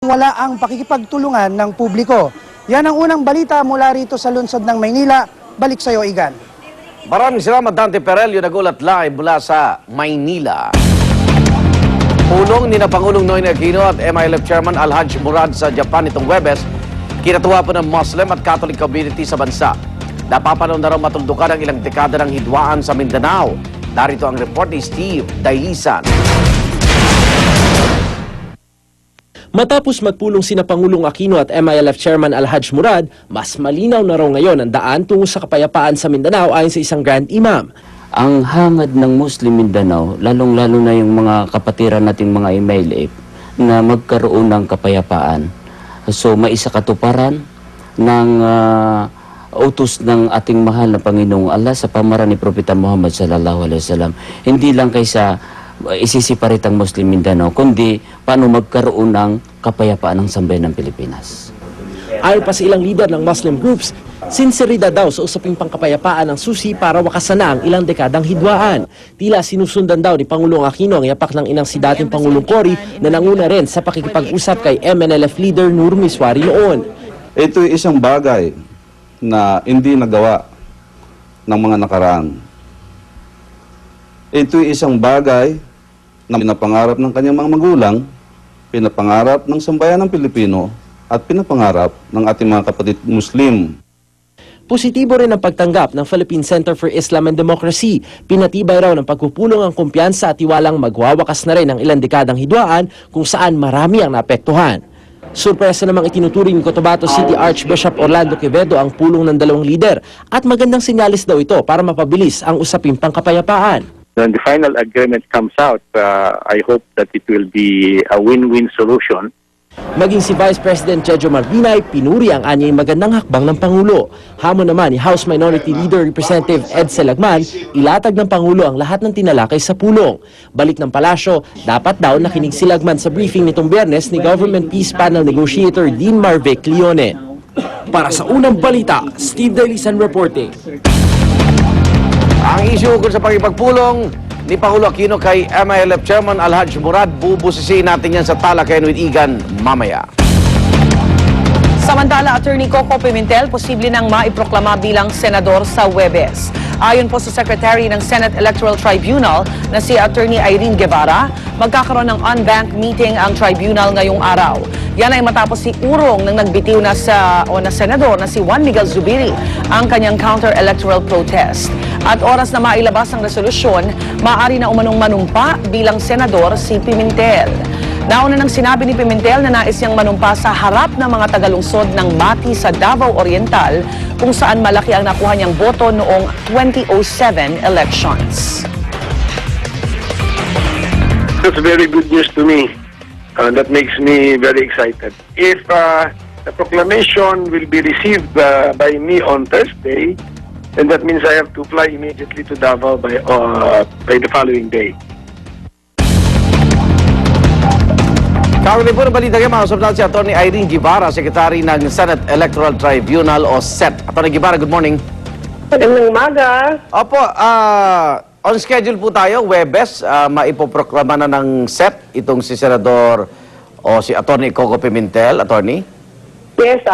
Wala ang pakikipagtulungan ng publiko. Yan ang unang balita mula rito sa lungsod ng Maynila. Balik sa iyo, Igan. Maraming salamat, Dante Perelio, nagulat live mula sa Maynila. Pulong ni na Pangulong Noynoy Aquino at MILF Chairman Alhaj Murad sa Japan itong Huwebes, kinatuwa po ng Muslim at Catholic community sa bansa. Napapanahon na raw matuldukan ang ilang dekada ng hidwaan sa Mindanao. Narito ang report ni Steve Dailisan. Matapos magpulong sina Pangulong Aquino at MILF Chairman Alhaj Murad, mas malinaw na raw ngayon ang daan tungo sa kapayapaan sa Mindanao ayon sa isang Grand Imam. Ang hangad ng Muslim Mindanao, lalong-lalo na yung mga kapatiran nating mga MILF, na magkaroon ng kapayapaan. So, maisakatuparan ng utos ng ating mahal na Panginoong Allah sa pamaraan ni Propeta Muhammad sallallahu alaihi wasallam. Hindi lang kaysa isisiparit ang Muslim Mindanao, kundi paano magkaroon ng kapayapaan ng sambayan ng Pilipinas. Ayon pa sa ilang leader ng Muslim groups, sinseridad daw sa usaping pangkapayapaan ng susi para wakasan na ang ilang dekadang hidwaan. Tila sinusundan daw ni Pangulong Aquino ang yapak ng inang si dating Pangulong Cory na nanguna rin sa pakikipag-usap kay MNLF leader Nur Miswari noon. Ito'y isang bagay na hindi nagawa ng mga nakaraan. Ito'y isang bagay na pinapangarap ng kanyang mga magulang, pinapangarap ng sambayan ng Pilipino, at pinapangarap ng ating mga kapatid Muslim. Positibo rin ang pagtanggap ng Philippine Center for Islam and Democracy. Pinatibay raw ng pagpupulong ang kumpiyansa at tiwalang magwawakas na rin ang ilang dekadang hidwaan kung saan marami ang naapektuhan. Surpresa namang itinuturing ni Cotabato City Archbishop Orlando Quevedo ang pulong ng dalawang lider at magandang sinyalis daw ito para mapabilis ang usaping pangkapayapaan. When the final agreement comes out, I hope that it will be a win-win solution. Maging si Vice President Jejo Marbinay, pinuri ang anyay magandang hakbang ng Pangulo. Hamon naman ni House Minority Leader Representative Ed Selagman, ilatag ng Pangulo ang lahat ng tinalakay sa pulong. Balik ng palasyo, dapat daw nakinig si Selagman sa briefing nitong Biyernes ni Government Peace Panel Negotiator Dean Marvic Leone. Para sa unang balita, Steve Dailisan reporting. Ang issue ukol sa pagpulong ni Pangulo Aquino kay MILF Chairman Alhaj Murad, bubusisiin natin yan sa talakayan with Igan mamaya. Samantala, Attorney Coco Pimentel, posible nang maiproklama bilang senador sa Huwebes. Ayon po sa Secretary ng Senate Electoral Tribunal na si Attorney Irene Guevara, magkakaroon ng on-bank meeting ang tribunal ngayong araw. Yan ay matapos si urong ng nagbitiw na senador na si Juan Miguel Zubiri ang kanyang counter-electoral protest. At oras na mailabas ang resolusyon, maaari na umanong manumpa bilang senador si Pimentel. Nauna nang sinabi ni Pimentel na nais niyang manumpa sa harap ng mga tagalungsod ng Mati sa Davao Oriental kung saan malaki ang nakuha niyang boto noong 2007 elections. That's very good news to me. That makes me very excited. If the proclamation will be received by me on Thursday, then that means I have to fly immediately to Davao by the following day. Kaugnay po ng balita kayo, makasap natin si Atty. Irene Guevara, Secretary ng Senate Electoral Tribunal o SET. Atty. Guevara, good morning. Magandang umaga. Opo, on schedule po tayo, Huwebes, maipoproklama na ng SET itong si Senador o si Atty. Coco Pimentel, Attorney? Yes,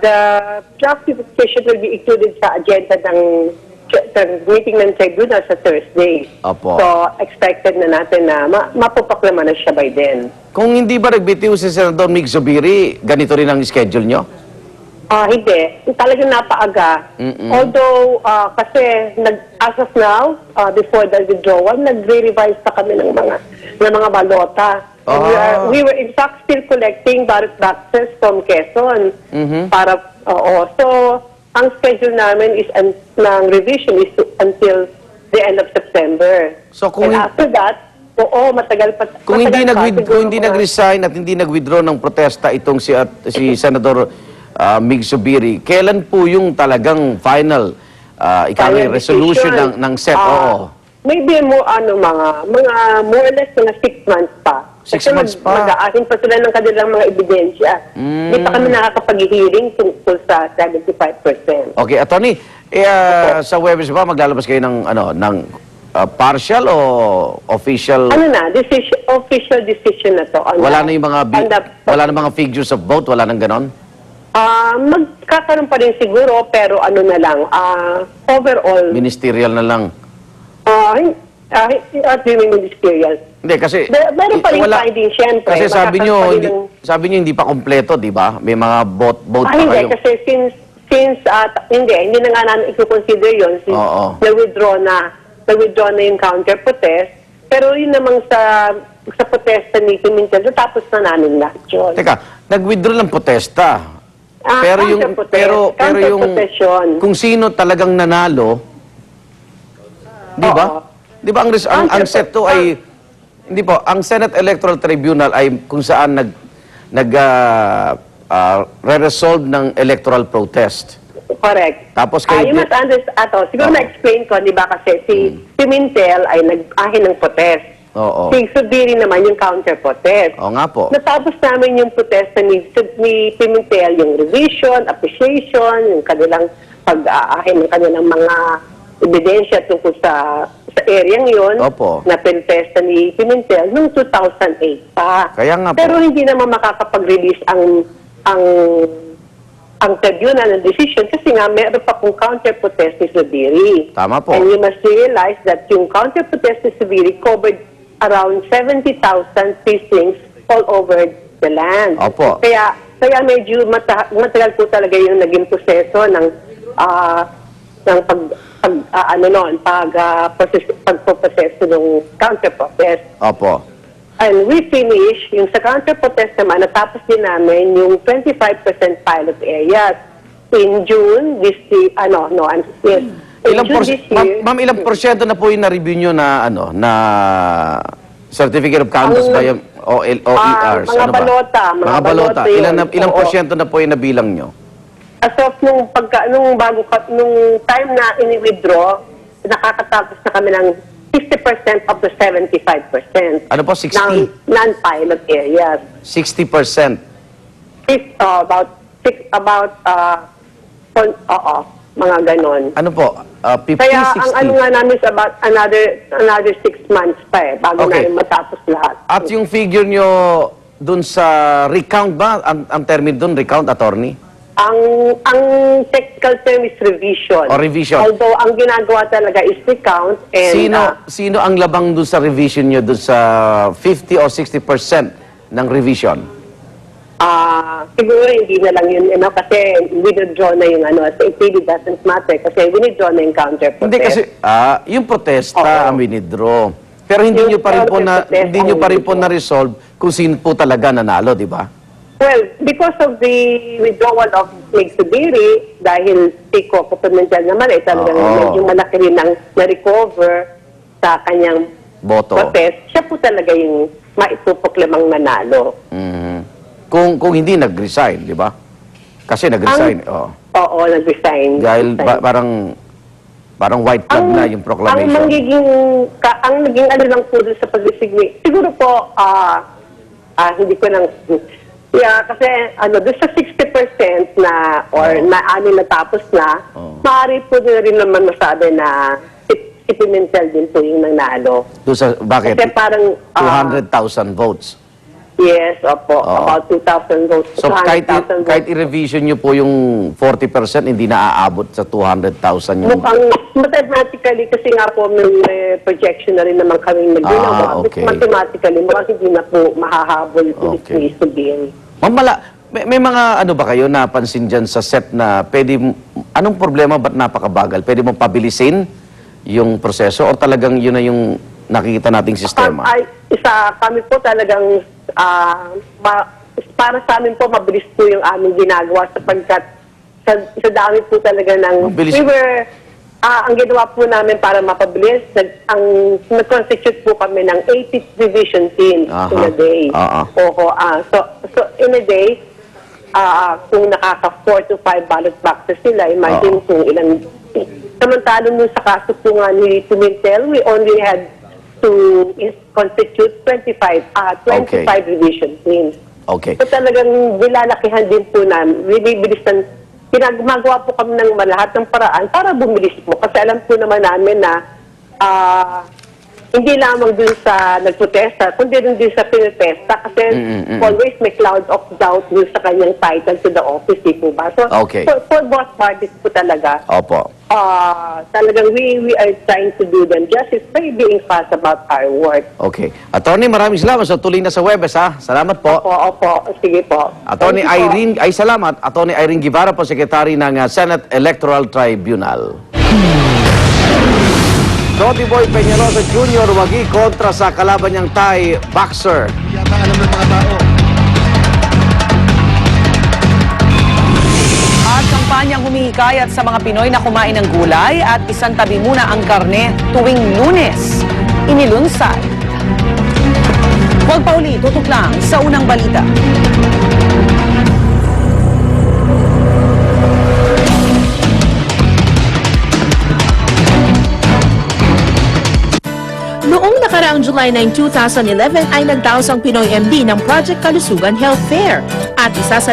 the draft petition will be included sa agenda ng meeting ng tribunal sa Thursday. Opo. So, expected na natin na mapupaklama na siya by then. Kung hindi ba nagbitiw si Senador Mig Zubiri, ganito rin ang schedule nyo? Hindi. Talagang napaaga. Although, kasi as of now, before the withdrawal, nagre-revise pa kami ng mga balota. And we were in fact still collecting ballot boxes from Quezon. Para, so, ang schedule namin is ng revision is until the end of September. So, kung and after that, matagal pa. Kung hindi nag-resign at hindi nag-withdraw ng protesta itong si Senador Mig Zubiri, kailan po yung talagang final resolution ng SET? Maybe mga more or less mga 6 months pa. 6 months pa? Mag-aahin pa sila ng kanilang mga ebidensya. Hindi pa kami nakakapag-hearing tungkol sa 75%. Okay, Attorney, sa Huwebes ba maglalabas kayo ng partial o official? Ano na, official decision na to. Wala na yung mga on the- wala na mga figures of vote, wala nang ganon? Magkakaroon pa rin siguro, pero ano na lang, overall, Ministerial na lang. at ministerial. Hindi kasi Meron pa rin finding, syempre. Kasi sabi Magkakaroon nyo, pa rin ng- hindi pa kompleto, di ba? May mga vote pa hindi, kayo. kasi since hindi na nga namin i-consider yun since Oo. na-withdraw na yung counter-protest. Pero yun namang sa protesta ni Pimentel, tapos na namin lahat yun. Teka, nag-withdraw ng protesta. Pero yung counter-protest yun. kung sino talagang nanalo, di ba? Oo. Di ba ang set to ay hindi po, ang Senate Electoral Tribunal ay kung saan re-resolve ng electoral protest. Correct. Tapos kayo- you must understand, siguro Oo. na-explain ko, di ba, kasi si Pimentel ay nag-ahin ng protest. Oo. Si Subiri naman yung counter-protest. Oo nga po. Natapos namin yung protesta ni Pimentel, yung revision, appreciation, yung kanilang pag-aahin ng kanilang mga ebidensya tungkol sa areang yun, Opo. na protesta ni Pimentel noong 2008 pa. Kaya nga po. Pero hindi naman makakapag-release ang tribunal ng decision kasi nga meron pa kung counter-protest ni Subiri. Tama po. And you must realize that yung counter-protest ni Subiri covered around 70,000 precincts all over the land. Opo. Kaya medyo matagal po talaga yung naging proseso ng pagproseso ng counter-protest. Opo. And we finish, yung sa counter-protest naman, natapos din namin yung 25% pilot areas. In June, in Ilang June this year, Ma'am, ilang porsyento na po yung na-review nyo na na Certificate of Canvas by OERs? mga balota, mga balota yun. Ilang Oo. porsyento na po yung nabilang nyo? as of nung time na ini-withdraw, nakakatapos na kami ng 50% of the 75%. Ano po, 60? Ng non-pilot areas. 60%. Mga ganon. Ano po? 50, Kaya 60? ang ano nga namin is about another 6 months pa bago Okay. namin matapos lahat. At yung figure nyo dun sa recount ba? Ang term dun, recount, attorney? Ang technical term is revision. O, revision. Although ang ginagawa talaga is recount and Sino ang labang dun sa revision nyo dun sa 50 or 60% ng revision? siguro hindi na lang yun, kasi withdraw na yung it really doesn't matter kasi withdraw na yung counter-protest. Hindi kasi yung protesta Oo. ang withdraw. Pero hindi Yung nyo pa rin po counter-protest hindi nyo ang pa rin po withdraw. na-resolve kung sino po talaga nanalo, di ba? Well, because of the withdrawal of Mig Subiri, dahil si Coco Pimentel naman talagang Oo. medyo malaki rin ang na-recover sa kanyang Boto. protest, siya po talaga yung maitupoklamang nanalo. Mhm. Kung hindi nag-resign, di ba? Kasi nag-resign. Oo, nag-resign. Dahil parang white flag na yung proclamation. Ang naging ano lang po doon sa pag-resignate, siguro po, hindi ko lang, kasi doon sa 60% na, or na natapos na, maaari po na rin naman masabi na si Pimentel din po yung nanalo. Doon sa, bakit? Kasi parang, 200,000 votes. yes, opo, Oo. about 2,000 votes. So kahit 200,000 kahit i-revision nyo po yung 40%, hindi na aabot sa 200,000 yung... Mukhang mathematically, kasi nga po may projection na rin naman kami nagdinawa. Okay. Mathematically, mukhang hindi na po mahahabol ulit Okay. ni Subiri. Ma'am, may mga ano ba kayo napansin dyan sa set na anong problema ba't napakabagal? Pwede mo pabilisin yung proseso o talagang yun na yung nakikita nating sistema? Kami po talagang, para sa amin po, mabilis po yung aming ginagawa sapagkat sa dami po talaga ng... Mabilis. Ang ginawa po namin para mapabilis, nag-constitute po kami ng 80 division teams in a day. So in a day, kung nakaka 4 to 5 ballot boxes sila, imagine kung ilang... Samantalo nung sa kaso po nga ni Pimentel, we only had to constitute 25 division teams. Okay. So talagang bilalakihan din po namin, binibilisan, ginagawa po kami ng lahat ng paraan para bumilis po. Kasi alam po naman namin na hindi lamang dun sa nagprotesta, kundi din sa pinipesta kasi always may cloud of doubt dun sa kanyang title to the office, di po ba? So, Okay. for both parties po talaga, Opo. talagang we are trying to do them justice by being fast about our work. Okay. Attorney, maraming salamat sa tuloy na sa Webes, ha? Salamat po. Opo, sige po. Attorney Thank you po. Irene, ay salamat. Attorney Irene Guevara po, Secretary ng Senate Electoral Tribunal. Toti Boy Peñalosa Jr. wagi kontra sa kalaban niyang Thai boxer. Yata alam ng mga tao. At kampanyang humihikayat sa mga Pinoy na kumain ng gulay at isantabi muna ang karne tuwing Lunes. Inilunsad. Huwag pa uli, tutok lang sa unang balita. Noong nakaraang July 9, 2011 ay nagdaos ang Pinoy MD ng Project Kalusugan Health Fair at isa sa